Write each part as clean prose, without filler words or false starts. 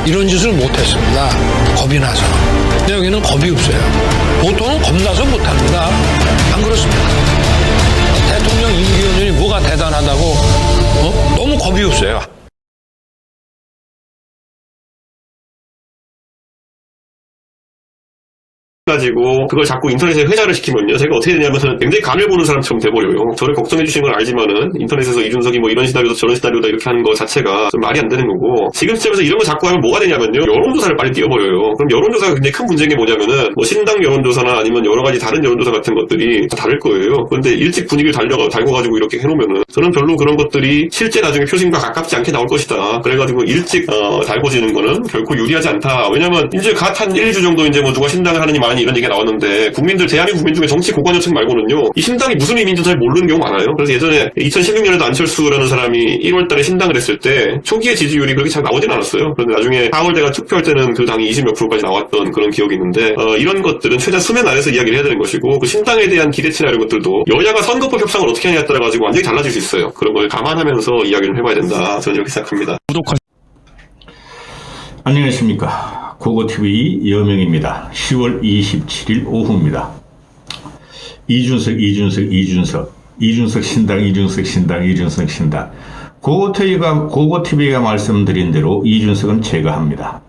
이런 짓을 못했습니다. 겁이 나서. 근데 여기는 겁이 없어요. 보통은 겁나서 못합니다. 안 그렇습니까? 대통령 임기연연이 뭐가 대단하다고 너무 겁이 없어요. 가지고 그걸 자꾸 인터넷에 회자를 시키면요, 제가 어떻게 되냐면 굉장히 간을 보는 사람처럼 돼버려요. 저를 걱정해 주시는 건 알지만은 인터넷에서 이준석이 뭐 이런 시나리오다 저런 시나리오다 이렇게 하는 거 자체가 좀 말이 안 되는 거고, 지금 시점에서 이런 거 자꾸 하면 뭐가 되냐면요, 여론조사를 빨리 띄워버려요. 그럼 여론조사가 굉장히 큰 문제인 게 뭐냐면은 뭐 신당 여론조사나 아니면 여러 가지 다른 여론조사 같은 것들이 다 다를 거예요. 그런데 일찍 분위기를 달궈가지고 이렇게 해놓으면은 저는 별로 그런 것들이 실제 나중에 표심과 가깝지 않게 나올 것이다. 그래가지고 일찍 달궈지는 거는 결코 유리하지 않다. 왜냐면 이제 갓 한 1, 2주 정도 이제 뭐 누가 신당을 하느니 마느니 이런 얘기가 나왔는데, 국민들, 대한민국 국민 중에 정치 고관여층 말고는요, 이 신당이 무슨 의미인지 잘 모르는 경우 많아요. 그래서 예전에 2016년에도 안철수라는 사람이 1월달에 신당을 했을 때 초기에 지지율이 그렇게 잘 나오진 않았어요. 그런데 나중에 4월 대가 투표할 때는 그 당이 20몇 프로까지 나왔던 그런 기억이 있는데, 이런 것들은 최대한 수면 아래서 이야기를 해야 되는 것이고, 그 신당에 대한 기대치나 이런 것들도 여야가 선거법 협상을 어떻게 하냐에 따라 가지고 완전히 달라질 수 있어요. 그런 걸 감안하면서 이야기를 해봐야 된다. 저는 이렇게 생각합니다. 안녕하십니까. 고고TV 여명입니다. 10월 27일 오후입니다. 이준석 신당, 이준석 신당. 고고TV가 말씀드린 대로 이준석은 제거합니다.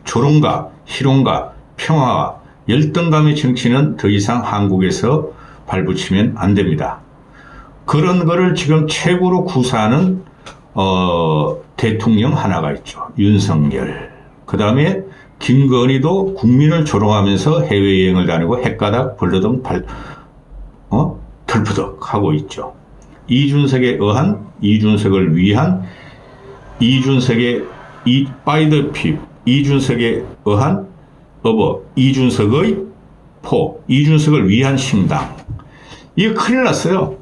조롱과 희롱과 평화와 열등감의 정치는 더 이상 한국에서 발붙이면 안 됩니다. 그런 거를 지금 최고로 구사하는 대통령 하나가 있죠. 윤석열. 그 다음에 김건희도 국민을 조롱하면서 해외여행을 다니고 헷가닥 벌러덩 덜프덕 하고 있죠. 이준석에 의한, 이준석을 위한, 이준석의 이준석에 의한 이준석의 이준석을 위한 신당. 이거 큰일 났어요.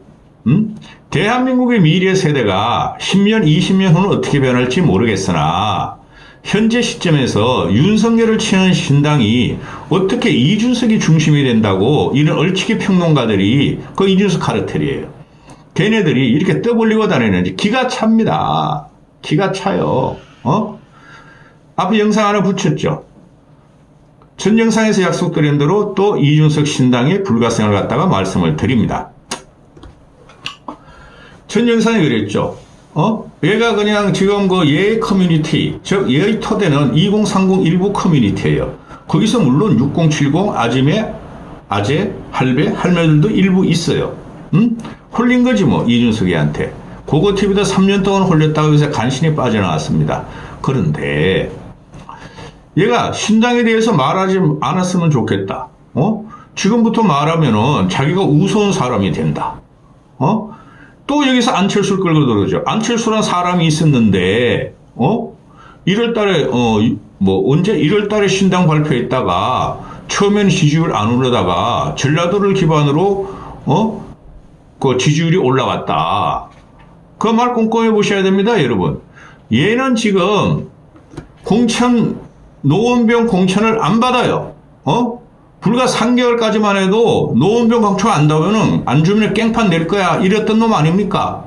대한민국의 미래 세대가 10년, 20년 후는 어떻게 변할지 모르겠으나 현재 시점에서 윤석열을 치는 신당이 어떻게 이준석이 중심이 된다고 이런 얼치기 평론가들이 그 이준석 카르텔이에요. 걔네들이 이렇게 떠벌리고 다니는지 기가 찹니다. 기가 차요. 앞에 영상 하나 붙였죠. 전 영상에서 약속드린 대로 또 이준석 신당의 불가성을 갖다가 말씀을 드립니다. 전 영상에 그랬죠. 얘가 그냥 지금 그 예 커뮤니티, 즉 예의 토대는 2030 일부 커뮤니티예요. 거기서 물론 6070, 아재, 할배, 할매들도 일부 있어요. 홀린 거지 뭐, 이준석이한테. 고고TV도 3년 동안 홀렸다고 해서 간신히 빠져나왔습니다. 그런데 얘가 신당에 대해서 말하지 않았으면 좋겠다. 지금부터 말하면은 자기가 우스운 사람이 된다. 또 여기서 안철수를 끌고 들어오죠. 안철수란 사람이 있었는데, 1월달에, 언제 1월달에 신당 발표했다가, 처음에는 지지율 안 오르다가, 전라도를 기반으로, 그 지지율이 올라갔다. 그 말 꼼꼼히 보셔야 됩니다, 여러분. 얘는 지금, 노원병 공천을 안 받아요. 불과 3개월까지만 해도 노원병 공천 안 주면 깽판 낼 거야. 이랬던 놈 아닙니까?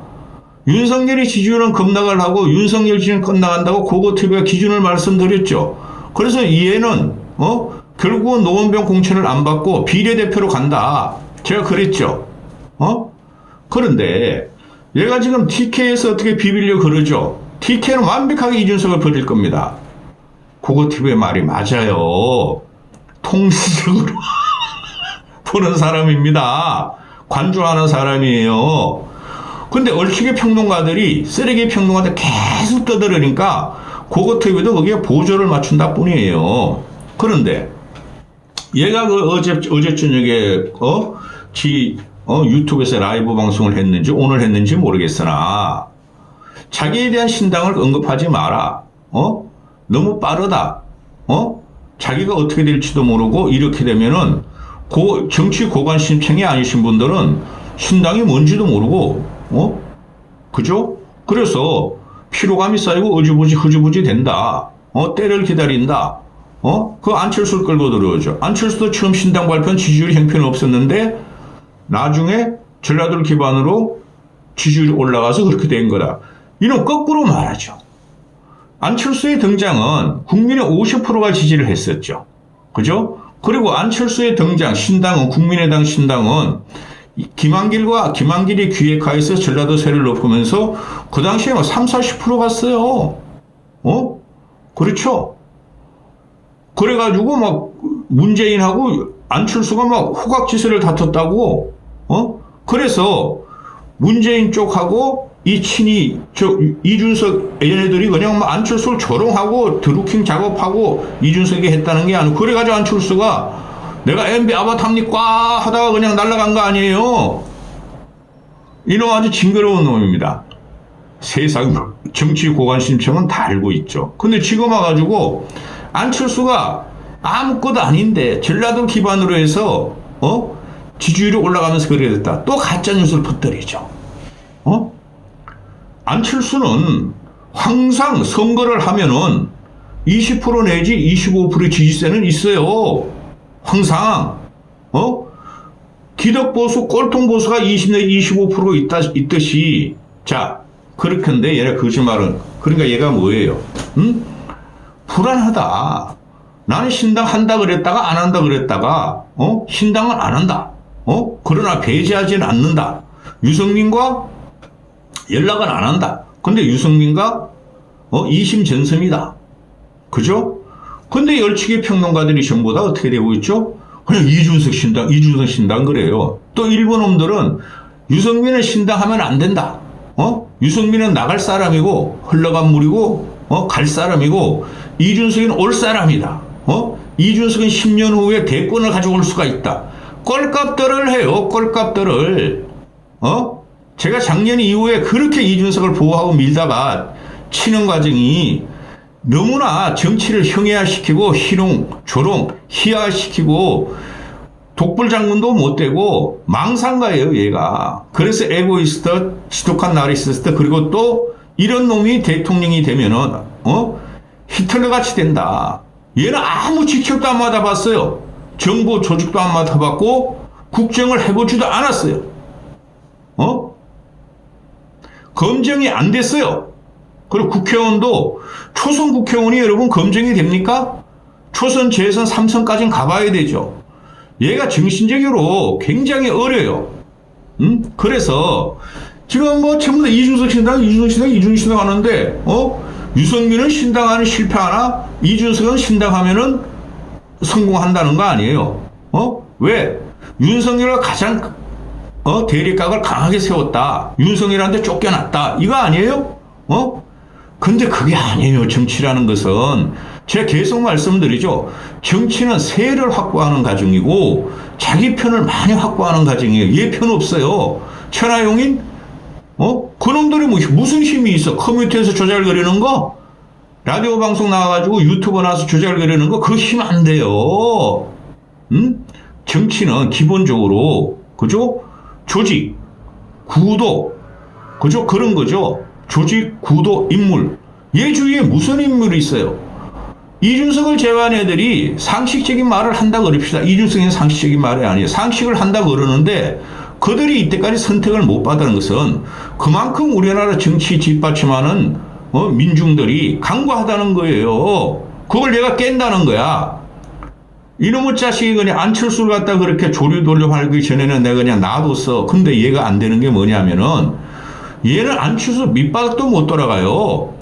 윤석열이 지지율은 급락을 하고 윤석열 지지율은 끝나간다고 고고TV가 기준을 말씀드렸죠. 그래서 얘는 결국은 노원병 공천을 안 받고 비례대표로 간다. 제가 그랬죠. 그런데 얘가 지금 TK에서 어떻게 비비려 그러죠. TK는 완벽하게 이준석을 버릴 겁니다. 고고TV의 말이 맞아요. 통시적으로 보는 사람입니다. 관조하는 사람이에요. 근데 얼치기 평론가들이, 쓰레기 평론가들 계속 떠들으니까 고고TV도 거기에 보조를 맞춘다 뿐이에요. 그런데 얘가 그 어제 저녁에 유튜브에서 라이브 방송을 했는지 오늘 했는지 모르겠으나 자기에 대한 신당을 언급하지 마라. 너무 빠르다. 자기가 어떻게 될지도 모르고 이렇게 되면은 정치 고관심층이 아니신 분들은 신당이 뭔지도 모르고 그죠? 그래서 피로감이 쌓이고 흐지부지 된다. 때를 기다린다. 그 안철수를 끌고 들어오죠. 안철수도 처음 신당 발표는 지지율 형편이 없었는데 나중에 전라도를 기반으로 지지율이 올라가서 그렇게 된 거다. 이런 거꾸로 말하죠. 안철수의 등장은 국민의 50%가 지지를 했었죠. 그죠? 그리고 안철수의 등장, 신당은, 국민의당 신당은 김한길이 기획하에서 전라도 세를 높으면서 그 당시에 막 30, 40% 갔어요. 그렇죠? 그래가지고 막 문재인하고 안철수가 막 호각지세를 다퉜다고, 그래서 문재인 쪽하고 이 친이, 이준석 얘네들이 그냥 막 안철수를 조롱하고 드루킹 작업하고 이준석이 했다는 게 아니고, 그래가지고 안철수가 내가 MB 아바타입니까? 하다가 그냥 날아간 거 아니에요. 이놈 아주 징그러운 놈입니다. 세상 정치 고관심청은 다 알고 있죠. 근데 지금 와가지고 안철수가 아무것도 아닌데 전라도 기반으로 해서 지지율이 올라가면서 그래 됐다. 또 가짜뉴스를 퍼뜨리죠. 안철수는 항상 선거를 하면은 20% 내지 25% 지지세는 있어요. 항상 기덕보수, 꼴통보수가 20 내지 25% 있듯이. 자, 그렇게인데 얘가 거짓말은, 그러니까 얘가 뭐예요? 불안하다. 나는 신당 한다 그랬다가 안 한다 그랬다가 신당은 안 한다. 그러나 배제하지는 않는다. 유승민과 연락은 안 한다. 근데 유승민과 이심전심이다. 그죠? 근데 열치기 평론가들이 전부 다 어떻게 되고 있죠? 그냥 이준석 신당 그래요. 또 일본 놈들은 유승민은 신당하면 안 된다. 유승민은 나갈 사람이고 흘러간 물이고 갈 사람이고 이준석은 올 사람이다. 이준석은 10년 후에 대권을 가져올 수가 있다. 꼴값들을 해요. 꼴값들을. 제가 작년 이후에 그렇게 이준석을 보호하고 밀다가 치는 과정이 너무나 정치를 형해화시키고 희롱, 조롱, 희화시키고 독불장군도 못 되고 망상가예요, 얘가. 그래서 에고이스트, 지독한 나르시스트, 그리고 또 이런 놈이 대통령이 되면은 히틀러 같이 된다. 얘는 아무 직책도 안 맡아봤어요. 정보 조직도 안 맡아봤고 국정을 해보지도 않았어요. 검증이 안 됐어요. 그리고 국회의원도 초선 국회의원이 여러분 검증이 됩니까? 초선, 재선, 3선까지는 가봐야 되죠. 얘가 정신적으로 굉장히 어려요. 그래서 지금 뭐 전부 다 이준석 신당 하는데 유승민은 신당하는 실패하나 이준석은 신당하면은 성공한다는 거 아니에요. 왜? 윤석열을 가장 대립각을 강하게 세웠다. 윤석열한테 쫓겨났다. 이거 아니에요? 근데 그게 아니에요. 정치라는 것은. 제가 계속 말씀드리죠. 정치는 세를 확보하는 과정이고 자기 편을 많이 확보하는 과정이에요. 얘 편 없어요. 천하용인? 그놈들이 무슨 힘이 있어? 컴퓨터에서 조잘거리는 거? 라디오 방송 나와가지고 유튜버 나와서 조잘거리는 거? 그 힘 안 돼요. 정치는 기본적으로, 그죠? 조직, 구도, 그죠? 그런 거죠. 조직, 구도, 인물. 얘 주위에 무슨 인물이 있어요? 이준석을 제외한 애들이 상식적인 말을 한다 그럽시다. 이준석은 상식적인 말이 아니에요. 상식을 한다 그러는데 그들이 이때까지 선택을 못 받은 것은 그만큼 우리나라 정치 뒷받침하는 민중들이 강과하다는 거예요. 그걸 내가 깬다는 거야. 이놈의 자식이 그냥 안철수를 갖다 그렇게 조류 돌려 말기 전에는 내가 그냥 놔뒀어. 근데 얘가 안 되는 게 뭐냐면은 얘는 안철수 밑바닥도 못 돌아가요.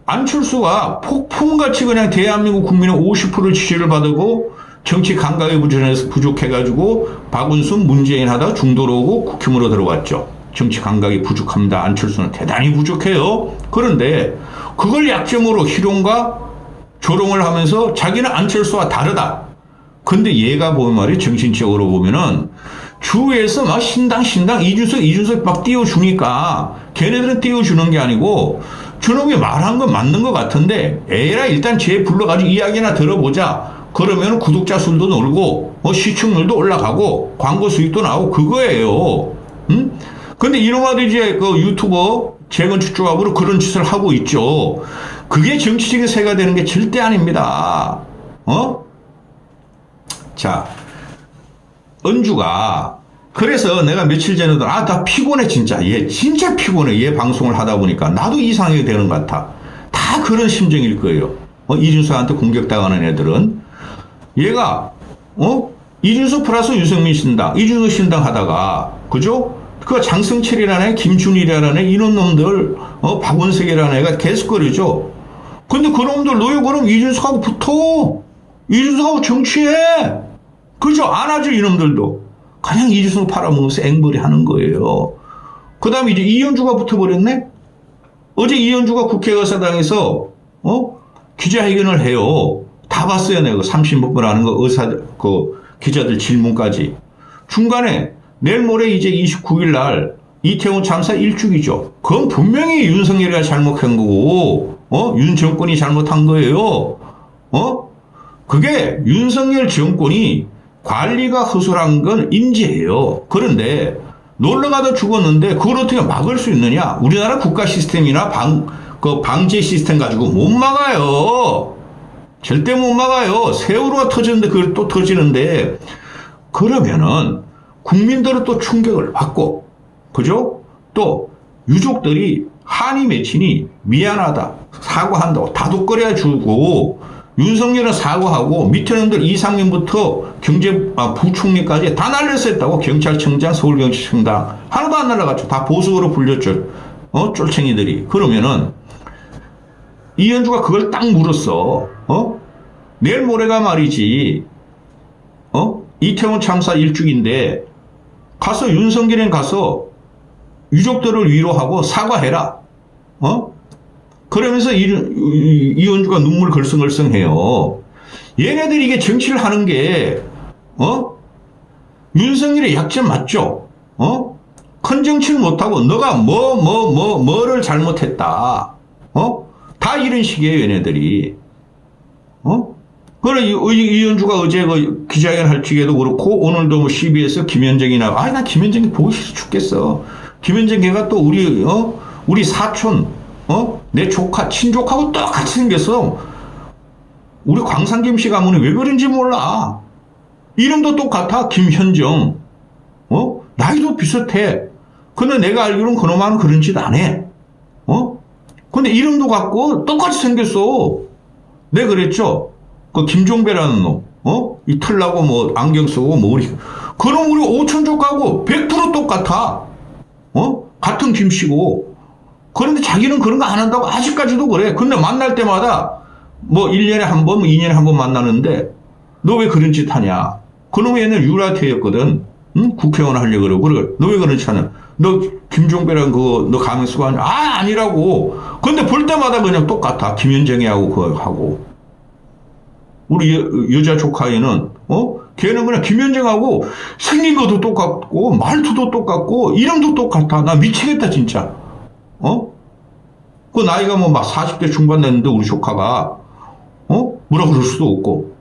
안철수가 폭풍같이 그냥 대한민국 국민의 50% 지지를 받고 정치 감각이 부족해가지고 박은순, 문재인 하다가 중도로 오고 국힘으로 들어갔죠. 정치 감각이 부족합니다. 안철수는 대단히 부족해요. 그런데 그걸 약점으로 희롱과 조롱을 하면서 자기는 안철수와 다르다. 근데 얘가 보면 말이 정신적으로 보면은 주위에서 막 신당 이준석 막 띄워주니까 걔네들은 띄워주는 게 아니고 저놈이 말한 건 맞는 것 같은데 에라 일단 쟤 불러가지고 이야기나 들어보자. 그러면 구독자 수도 늘고 시청률도 올라가고 광고 수익도 나오고 그거예요. 근데 이놈아들 이제 그 유튜버 재건축 조합으로 그런 짓을 하고 있죠. 그게 정치적인 세가 되는 게 절대 아닙니다. 자, 은주가 그래서 내가 며칠 전에도 나 피곤해 진짜. 얘 진짜 피곤해. 얘 방송을 하다 보니까 나도 이상하게 되는 것 같아. 다 다 그런 심정일 거예요. 이준석한테 공격당하는 애들은. 얘가, 이준석 플러스 유승민 신당, 이준석 신당 하다가, 그죠? 그 장승철이라는 애, 김준일이라는 애, 이런 놈들, 박원석이라는 애가 계속 그러죠. 근데 그놈들 너희 그럼 이준석하고 붙어. 이준석하고 정치해. 그죠? 안 하죠, 이놈들도. 그냥 이준석 팔아먹으면서 앵벌이 하는 거예요. 그 다음에 이제 이현주가 붙어버렸네? 어제 이현주가 국회의사당에서, 기자회견을 해요. 다 봤어요, 내가. 30몇 분 하는 거, 기자들 질문까지. 중간에 내일 모레 이제 29일 날 이태원 참사 1주기죠. 그건 분명히 윤석열이가 잘못한 거고, 윤 정권이 잘못한 거예요. 그게 윤석열 정권이 관리가 허술한 건 인지해요. 그런데 놀러가다 죽었는데 그걸 어떻게 막을 수 있느냐? 우리나라 국가 시스템이나 방제 시스템 가지고 못 막아요. 절대 못 막아요. 세월호가 터졌는데 그걸 또 터지는데 그러면은 국민들은 또 충격을 받고, 그죠? 또 유족들이 한이 맺히니 미안하다, 사과한다고 다독거려 주고, 윤석열은 사과하고 밑에 놈들 이상민부터 부총리까지 다 날렸었다고. 경찰청장, 서울경찰청장 하나도 안 날라갔죠. 다 보수로 불렸죠. 쫄챙이들이. 그러면은 이현주가 그걸 딱 물었어. 내일 모레가 말이지. 이태원 참사 1주기인데 가서 윤석열은 가서 유족들을 위로하고 사과해라. 그러면서 이현주가 눈물 걸썽걸썽해요. 얘네들이 이게 정치를 하는 게 윤석열의 약점 맞죠? 큰 정치를 못하고 너가 뭐를 잘못했다. 다 이런 식이에요, 얘네들이. 그래, 이현주가 어제 그 기자회견 할 적에도 그렇고, 오늘도 뭐 CBS 김현정이나, 나 김현정이 보기 싫어 죽겠어. 김현정 걔가 또 우리 사촌, 내 조카, 친족하고 똑같이 생겼어. 우리 광산김 씨 가문이 왜 그런지 몰라. 이름도 똑같아, 김현정. 나이도 비슷해. 근데 내가 알기로는 그놈은 그런 짓 안 해. 근데 이름도 같고 똑같이 생겼어. 내가 그랬죠? 그 김종배라는 놈, 이 털나고 뭐 안경 쓰고 뭐 그놈 우리 오촌족하고 100% 똑같아. 같은 김씨고. 그런데 자기는 그런 거 안 한다고 아직까지도 그래. 근데 만날 때마다 뭐 1년에 한 번, 뭐 2년에 한 번 만나는데 너 왜 그런 짓 하냐. 그놈이 옛날 유라태였거든. 응? 국회의원 하려고 그러고. 그래. 너 왜 그런 짓 하냐. 너 김종배랑 그거 너 가면 쓰고 하냐. 아니라고. 근데 볼 때마다 그냥 똑같아. 김현정이하고 그거 하고. 우리 여자 조카애는 걔는 그냥 김현정하고 생긴 것도 똑같고 말투도 똑같고 이름도 똑같아. 나 미치겠다 진짜. 그 나이가 뭐 막 40대 중반 됐는데 우리 조카가 뭐라 그럴 수도 없고.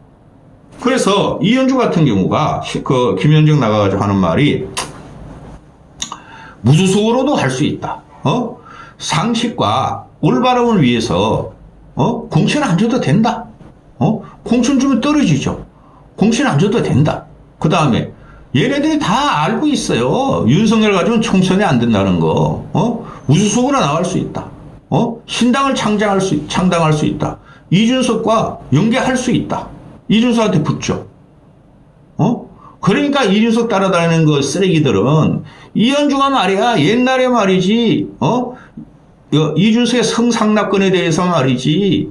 그래서 이현주 같은 경우가 그 김현정 나가가지고 하는 말이 무소속으로도 할 수 있다. 상식과 올바름을 위해서 공천 안 줘도 된다. 공천 주면 떨어지죠. 공천 안 줘도 된다. 그 다음에 얘네들이 다 알고 있어요. 윤석열 가지고는 총선이 안 된다는 거. 무소속으로 나갈 수 있다. 신당을 창당할 수 있다. 이준석과 연계할 수 있다. 이준석한테 붙죠. 그러니까 이준석 따라다니는 그 쓰레기들은 이현주가 말이야. 옛날에 말이지. 이준석의 성상납건에 대해서 말이지.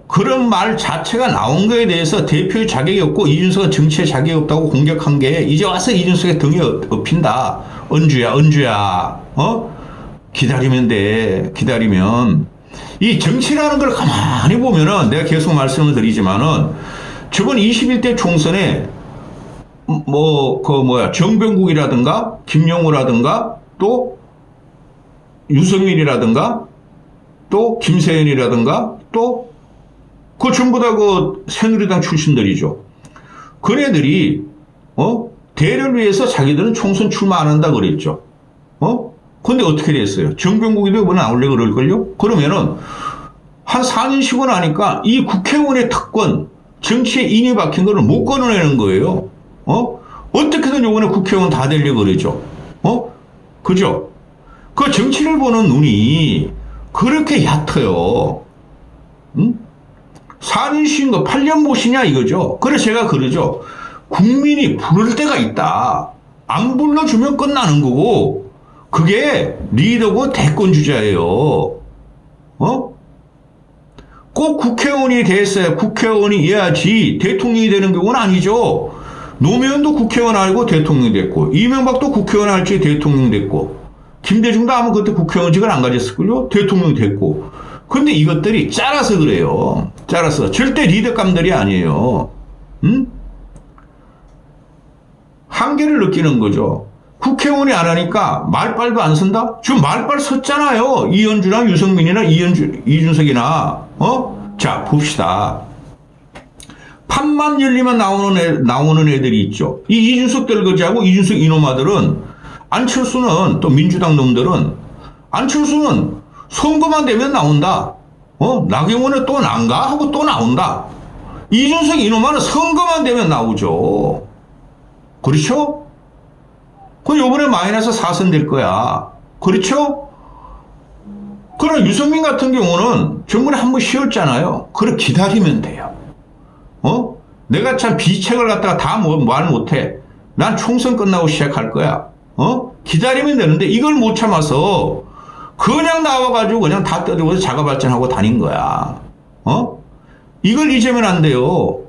그런 말 자체가 나온 거에 대해서 대표의 자격이 없고 이준석은 정치에 자격이 없다고 공격한 게 이제 와서 이준석의 등에 엎힌다. 은주야. 기다리면 돼. 기다리면. 이 정치라는 걸 가만히 보면은 내가 계속 말씀을 드리지만은 저번 21대 총선에 정병국이라든가 김영우라든가 또 유승민이라든가 또 김세현이라든가 또 그 전부 다 그 새누리당 출신들이죠. 그네들이 대를 위해서 자기들은 총선 출마 안 한다 그랬죠. 근데 어떻게 됐어요? 정병국이도 이번에 나오려고 그럴걸요? 그러면은 한 4년 쉬고 나니까 이 국회의원의 특권, 정치에 인이 박힌 거를 못 끊어내는 거예요. 어떻게든 요번에 국회의원 다 되려고 그러죠. 그죠? 그 정치를 보는 눈이 그렇게 얕아요. 응? 4년 쉰 거 8년 못 쉬냐 이거죠. 그래서 제가 그러죠. 국민이 부를 때가 있다. 안 불러주면 끝나는 거고 그게 리더고 대권주자예요. 어? 꼭 국회의원이 됐어야 국회의원이 해야지 대통령이 되는 경우는 아니죠. 노무현도 국회의원 알고 대통령이 됐고 이명박도 국회의원 할지 대통령 됐고 김대중도 아마 그때 국회의원직을 안 가졌을걸요. 대통령이 됐고. 근데 이것들이 짜라서 그래요. 짜라서. 절대 리더감들이 아니에요. 응? 한계를 느끼는 거죠. 국회의원이 안 하니까 말빨도 안 쓴다? 지금 말빨 섰잖아요. 이현주나 유승민이나 이준석이나. 자, 봅시다. 판만 열리면 나오는 애들이 있죠. 이 이준석 들거지하고 이준석 이놈아들은 안철수는 또 민주당 놈들은 안철수는 선거만 되면 나온다. 나경원은 또 난가? 하고 또 나온다. 이준석 이놈아는 선거만 되면 나오죠. 그렇죠? 그럼 요번에 마이너스 4선 될 거야. 그렇죠? 그럼 유승민 같은 경우는 정부에 한번 쉬었잖아요. 그래 기다리면 돼요. 내가 참 비책을 갖다가 다 말 못해. 난 총선 끝나고 시작할 거야. 기다리면 되는데 이걸 못 참아서 그냥 나와가지고 그냥 다 떠들고 자가 발전하고 다닌 거야. 이걸 잊으면 안 돼요.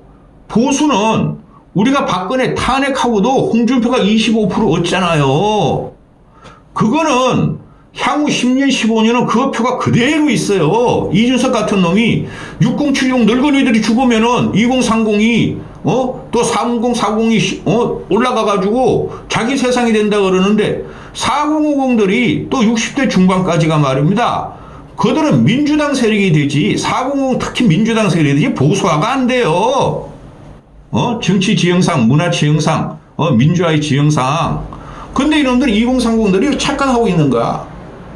보수는 우리가 박근혜 탄핵하고도 홍준표가 25% 얻잖아요. 그거는 향후 10년, 15년은 그 표가 그대로 있어요. 이준석 같은 놈이 6070 늙은이들이 죽으면은 2030이, 또 40, 40이, 올라가가지고 자기 세상이 된다 그러는데 4050들이 또 60대 중반까지가 말입니다. 그들은 민주당 세력이 되지, 4050 특히 민주당 세력이 되지 보수화가 안 돼요. 정치 지형상, 문화 지형상, 민주화의 지형상. 근데 이놈들은 2030들이 착각하고 있는 거야.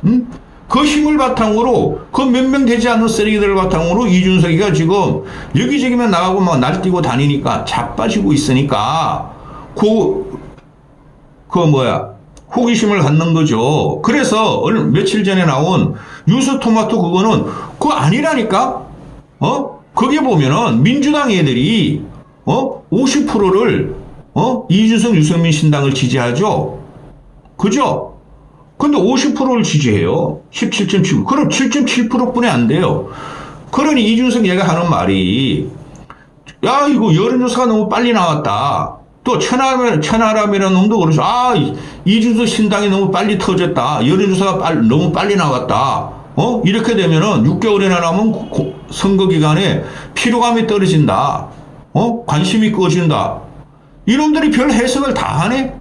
응? 그 힘을 바탕으로, 그 몇 명 되지 않는 쓰레기들을 바탕으로 이준석이가 지금 여기저기면 나가고 막 날뛰고 다니니까 자빠지고 있으니까, 호기심을 갖는 거죠. 그래서 며칠 전에 나온 유수토마토 그거는 그거 아니라니까? 거기 보면은 민주당 애들이 50%를 이준석 유승민 신당을 지지하죠. 그죠? 근데 50%를 지지해요. 17.7%. 그럼 7.7%뿐이 안 돼요. 그러니 이준석 얘가 하는 말이 야 이거 여론조사가 너무 빨리 나왔다. 또 천하람이라는 놈도 그러죠. 이준석 신당이 너무 빨리 터졌다. 여론조사가 너무 빨리 나왔다. 이렇게 되면은 6개월이나 남은 선거 기간에 피로감이 떨어진다. 관심이 꺼진다. 이놈들이 별 해석을 다 하네?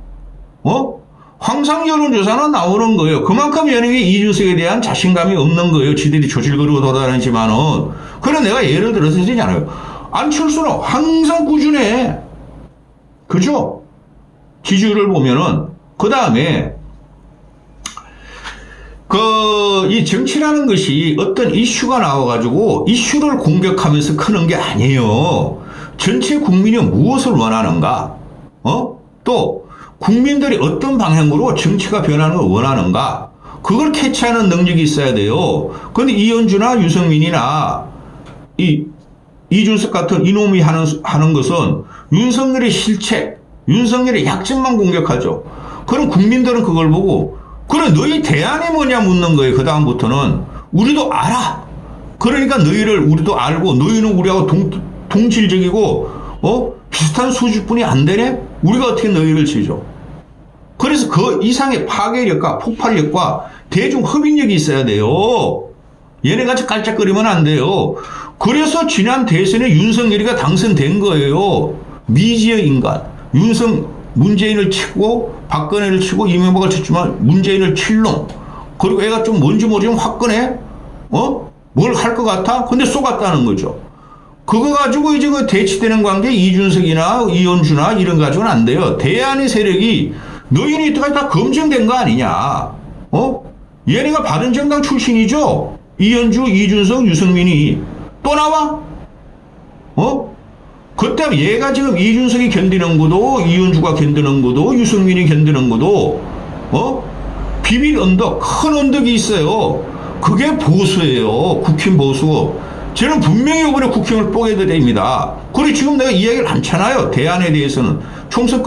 황상 여론조사는 나오는 거예요. 그만큼 연예계 이준석에 대한 자신감이 없는 거예요. 지들이 조질거리고 돌아다니지만은. 그래 내가 예를 들어서 되잖아요. 안철수는 항상 꾸준해. 그죠? 지지율을 보면은. 그 다음에, 이 정치라는 것이 어떤 이슈가 나와가지고 이슈를 공격하면서 크는 게 아니에요. 전체 국민이 무엇을 원하는가? 또 국민들이 어떤 방향으로 정치가 변하는 걸 원하는가? 그걸 캐치하는 능력이 있어야 돼요. 그런데 이현주나 유승민이나 이준석 같은 이놈이 하는 것은 윤석열의 실책, 윤석열의 약점만 공격하죠. 그럼 국민들은 그걸 보고 그래 너희 대안이 뭐냐 묻는 거예요. 그 다음부터는 우리도 알아. 그러니까 너희를 우리도 알고 너희는 우리하고 동질적이고 비슷한 수준뿐이 안 되네? 우리가 어떻게 너희를 치죠? 그래서 그 이상의 파괴력과 폭발력과 대중 흡인력이 있어야 돼요. 얘네같이 깔짝거리면 안 돼요. 그래서 지난 대선에 윤석열이가 당선된 거예요. 미지의 인간. 문재인을 치고 박근혜를 치고 이명박을 쳤지만 문재인을 칠놈. 그리고 애가 좀 뭔지 모르지만 화끈해? 뭘 할 것 같아? 근데 쏘갔다는 거죠. 그거 가지고 이제 그 대치되는 관계 이준석이나 이현주나 이런 가지고는 안 돼요. 대안의 세력이 너희는 이때까지 다 검증된 거 아니냐? 얘네가 바른정당 출신이죠? 이현주, 이준석, 유승민이 또 나와? 그때 얘가 지금 이준석이 견디는 것도 이현주가 견디는 것도 유승민이 견디는 것도 비밀 언덕, 큰 언덕이 있어요. 그게 보수예요. 국힘 보수. 저는 분명히 이번에 국힘을 뽀개야 됩니다. 그리고 지금 내가 이야기를 않잖아요. 대안에 대해서는. 총선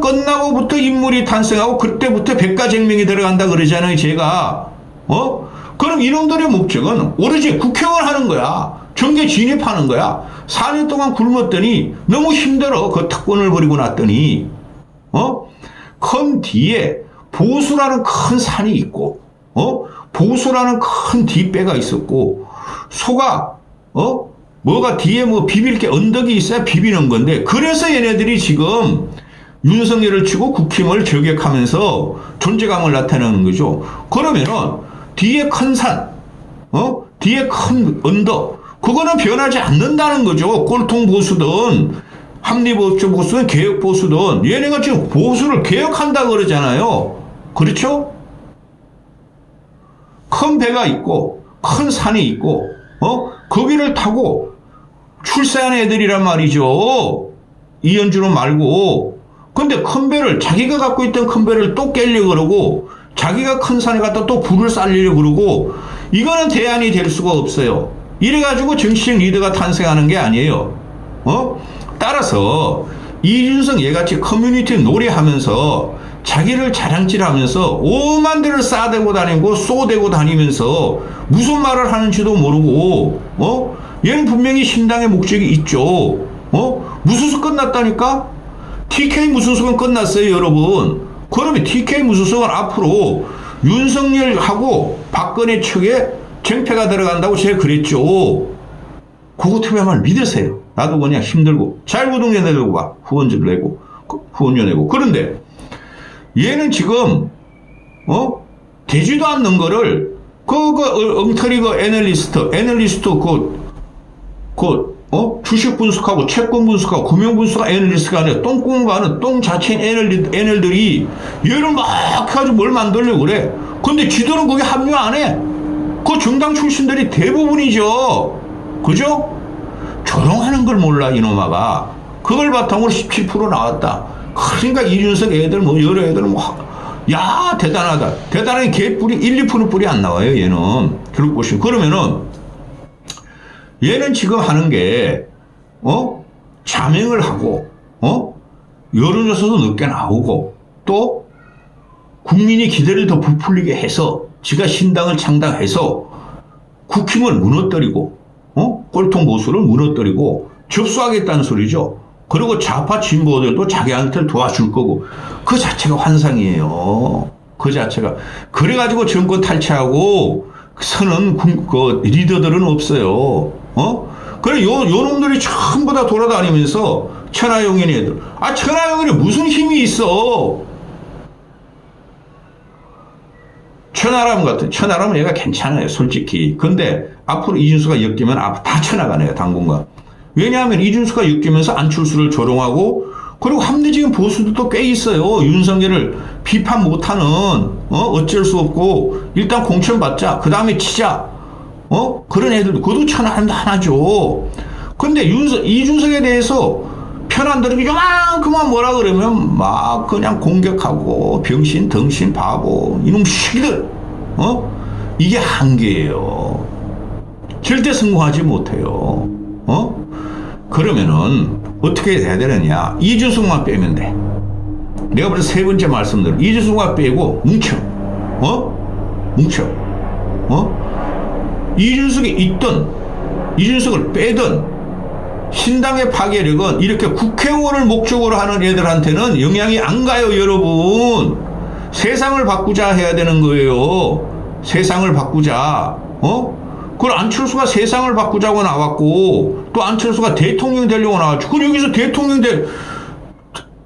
끝나고부터 인물이 탄생하고 그때부터 백가쟁명이 들어간다 그러잖아요. 제가. 그럼 이놈들의 목적은 오로지 국회의원 하는 거야. 정계 진입하는 거야. 4년 동안 굶었더니 너무 힘들어. 그 특권을 버리고 났더니. 큰 뒤에 보수라는 큰 산이 있고, 보수라는 큰 뒷배가 있었고, 소가, 뭐가 뒤에 뭐 비빌 게 언덕이 있어야 비비는 건데, 그래서 얘네들이 지금 윤석열을 치고 국힘을 저격하면서 존재감을 나타내는 거죠. 그러면은, 뒤에 큰 산, 뒤에 큰 언덕, 그거는 변하지 않는다는 거죠. 꼴통 보수든, 합리보수든, 개혁보수든, 얘네가 지금 보수를 개혁한다 그러잖아요. 그렇죠? 큰 배가 있고, 큰 산이 있고, 거기를 타고 출세한 애들이란 말이죠. 이현주는 말고. 근데 큰 배를, 자기가 갖고 있던 큰 배를 또 깨려고 그러고, 자기가 큰 산에 갖다 또 불을 쌀려고 그러고, 이거는 대안이 될 수가 없어요. 이래가지고 정치적 리더가 탄생하는 게 아니에요. 따라서, 이준석 얘같이 커뮤니티 놀이하면서, 자기를 자랑질하면서 오만 대를 싸대고 다니고 쏘대고 다니면서 무슨 말을 하는지도 모르고 얘는 분명히 신당의 목적이 있죠. 무소속 끝났다니까? TK 무소속은 끝났어요, 여러분. 그러면 TK 무소속은 앞으로 윤석열하고 박근혜 측에 쟁패가 들어간다고 제가 그랬죠. 그거 투표만 믿으세요. 나도 그냥 힘들고 자율구동제 내고 봐. 후원료 내고 후원료 내고. 그런데 얘는 지금 되지도 않는 거를 엉터리 애널리스트 주식 분석하고 채권 분석하고 금융 분석하고 애널리스트가 아니라 똥구멍 가는 똥 자체인 애널들이 얘를 막 해가지고 뭘 만들려고 그래. 근데 지도는 거기 합류 안 해. 그 정당 출신들이 대부분이죠. 그죠? 조롱하는 걸 몰라 이놈아가. 그걸 바탕으로 17% 나왔다. 그러니까 이준석 애들 여러 애들 야 대단하다. 대단한 개뿔이 1~2% 뿔이 안 나와요. 얘는 결국 보시면. 그러면은 얘는 지금 하는 게 자명을 하고 여론조사도 늦게 나오고 또 국민이 기대를 더 부풀리게 해서 지가 신당을 창당해서 국힘을 무너뜨리고 꼴통 보수를 무너뜨리고 접수하겠다는 소리죠. 그리고 좌파 진보들도 자기한테 도와줄 거고. 그 자체가 환상이에요. 그 자체가. 그래가지고 정권 탈취하고 서는 그 리더들은 없어요. 그래, 요 놈들이 전부 다 돌아다니면서 천하용인이 애들. 천하용인이 무슨 힘이 있어? 천하람은 얘가 괜찮아요, 솔직히. 근데 앞으로 이준수가 엮이면 다 쳐나가네요, 당분간. 왜냐하면 이준수가 엮이면서 안철수를 조롱하고 그리고 합리적인 보수들도 꽤 있어요. 윤석열을 비판 못하는 어쩔 수 없고 일단 공천받자. 그 다음에 치자. 그런 애들도 그것도 하나죠. 근데 이준석에 대해서 편 안 들으면 그만 뭐라 그러면 막 그냥 공격하고 병신 덩신 바보 이놈 시기들 이게 한계예요. 절대 성공하지 못해요. 그러면은 어떻게 해야 되느냐? 이준석만 빼면 돼. 내가 벌써 세 번째 말씀드려. 이준석만 빼고 뭉쳐. 이준석이 있든 이준석을 빼든 신당의 파괴력은 이렇게 국회의원을 목적으로 하는 애들한테는 영향이 안 가요, 여러분. 세상을 바꾸자 해야 되는 거예요. 세상을 바꾸자. 그걸 안철수가 세상을 바꾸자고 나왔고 또 안철수가 대통령 되려고 나왔죠. 그럼 여기서 대통령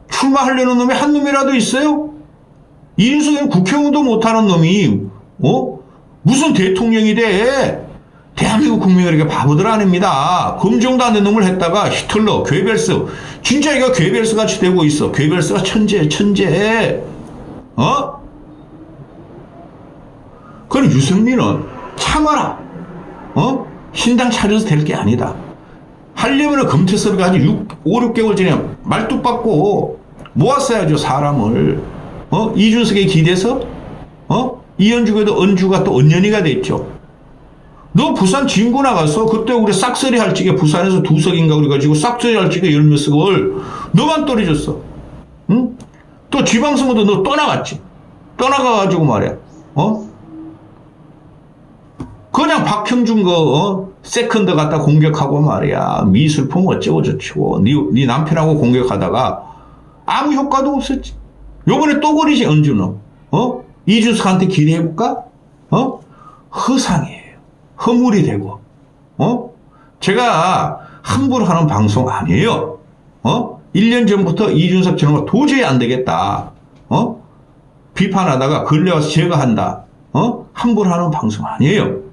출마하려는 놈이 한 놈이라도 있어요? 이준석은 국회의원도 못하는 놈이 무슨 대통령이 돼? 대한민국 국민이 이렇게 바보들 아닙니다. 검증도 안 된 놈을 했다가 히틀러, 괴벨스 진짜 이거 괴벨스 같이 되고 있어. 괴벨스가 천재. 그럼 유승민은 참아라. 신당 차려서 될 게 아니다. 하려면 금태섭을 가지고 5~6개월 전에 말뚝 받고 모았어야죠, 사람을. 이준석에 기대서? 이현주에도 은주가 또 은연이가 됐죠. 너 부산 진구 나가서 그때 우리 싹쓸이 할 적에 부산에서 2석인가 그래가지고 싹쓸이 할 적에 10몇 석을 너만 떨어졌어. 응? 또 지방선거도 너 떠나갔지. 떠나가가지고 말이야. 그냥 박형준 세컨드 갖다 공격하고 말이야. 미술품 어쩌고 저쩌고. 네 남편하고 공격하다가 아무 효과도 없었지. 요번에 또 그러지, 은주는. 이준석한테 기대해볼까? 허상이에요. 허물이 되고. 제가 함부로 하는 방송 아니에요. 1년 전부터 이준석 저놈은 도저히 안 되겠다. 비판하다가 걸려와서 제거한다. 함부로 하는 방송 아니에요.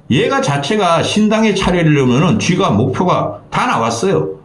얘가 자체가 신당에 차리려면은 쥐가 목표가 다 나왔어요.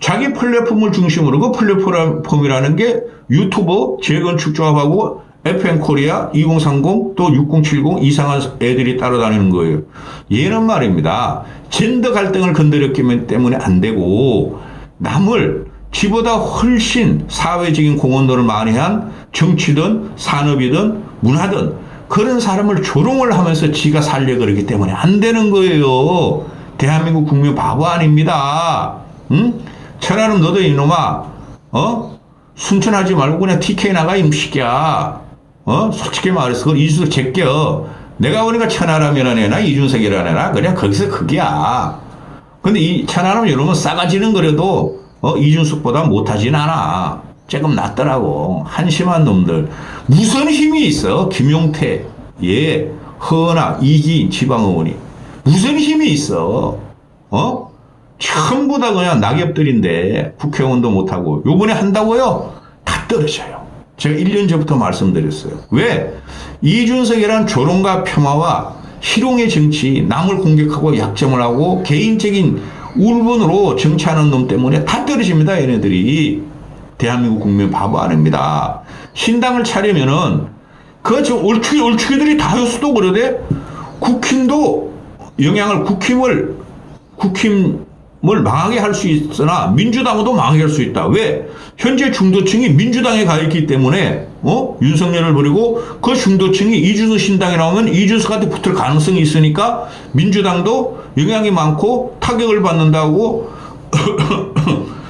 자기 플랫폼을 중심으로 그 플랫폼이라는 게 유튜버, 재건축조합하고 FM코리아, 2030, 또 6070 이상한 애들이 따라다니는 거예요. 얘는 말입니다. 젠더 갈등을 건드렸기 때문에 안 되고 남을 지보다 훨씬 사회적인 공헌도를 많이 한 정치든 산업이든 문화든 그런 사람을 조롱을 하면서 지가 살려 그러기 때문에 안 되는 거예요. 대한민국 국민 바보 아닙니다. 응? 천하람 너도 이놈아, 순천하지 말고 그냥 TK 나가 임시기야. 솔직히 말해서 그걸 이준석 제껴. 내가 보니까 천하람이라는 애나 이준석이라는 애나 그냥 거기서 그게야. 근데 이 천하람 이러면 싸가지는 그래도 이준석보다 못하진 않아. 조금 낫더라고. 한심한 놈들. 무슨 힘이 있어? 김용태, 허은하, 이기인 지방의원이. 무슨 힘이 있어? 전부 다 그냥 낙엽들인데 국회의원도 못하고 요번에 한다고요? 다 떨어져요. 제가 1년 전부터 말씀드렸어요. 왜? 이준석이란 조롱과 폄하와 희롱의 정치, 남을 공격하고 약점을 하고 개인적인 울분으로 정치하는 놈 때문에 다 떨어집니다. 얘네들이. 대한민국 국민 바보 아닙니다. 신당을 차리면은 저 얼추기들이 다 요수도 그러대. 국힘도 영향을 국힘을 망하게 할 수 있으나 민주당도 망하게 할 수 있다. 왜? 현재 중도층이 민주당에 가 있기 때문에 윤석열을 버리고 그 중도층이 이준석 신당에 나오면 이준석한테 붙을 가능성이 있으니까 민주당도 영향이 많고 타격을 받는다고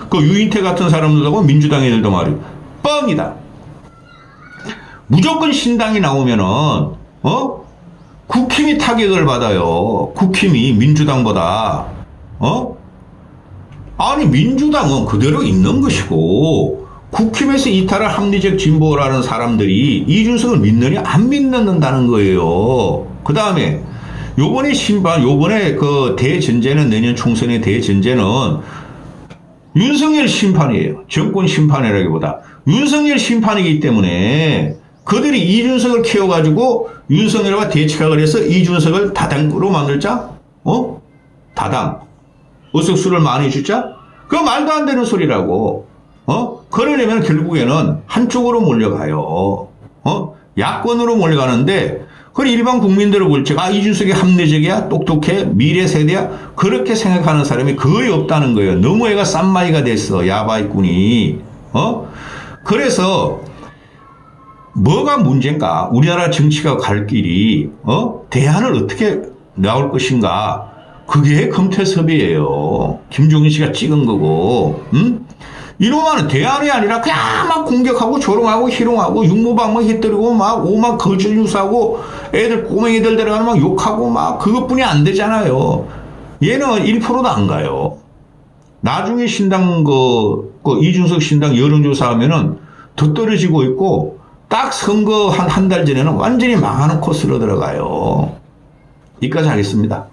그 유인태 같은 사람들하고 민주당 애들도 말이에요. 뻥이다. 무조건 신당이 나오면은 국힘이 타격을 받아요. 국힘이 민주당보다. 아니 민주당은 그대로 있는 것이고 국힘에서 이탈할 합리적 진보라는 사람들이 이준석을 믿느냐 안 믿는다는 거예요. 그 다음에 요번에 그 대전제는 내년 총선의 대전제는 윤석열 심판이에요. 정권 심판이라기보다 윤석열 심판이기 때문에 그들이 이준석을 키워가지고 윤석열과 대척을 해서 이준석을 다당으로 만들자? 다당. 의석수를 많이 주자? 그거 말도 안 되는 소리라고. 그러려면 결국에는 한쪽으로 몰려가요. 야권으로 몰려가는데, 그 일반 국민들을 볼 적, 이준석이 합리적이야? 똑똑해? 미래 세대야? 그렇게 생각하는 사람이 거의 없다는 거예요. 너무 애가 쌈마이가 됐어. 야바이꾼이. 그래서, 뭐가 문제인가? 우리나라 정치가 갈 길이, 대안을 어떻게 나올 것인가? 그게 금태섭이에요. 김종인 씨가 찍은 거고, 이놈은 대안이 아니라 그냥 막 공격하고 조롱하고 희롱하고 육모방 막 휘두르고 막 오만 거짓 뉴스하고 애들 꼬맹이들 데려가면 막 욕하고 막 그것뿐이 안 되잖아요. 얘는 1%도 안 가요. 나중에 신당 이준석 신당 여론조사하면은 더 떨어지고 있고 딱 선거 한 달 전에는 완전히 망하는 코스로 들어가요. 여기까지 하겠습니다.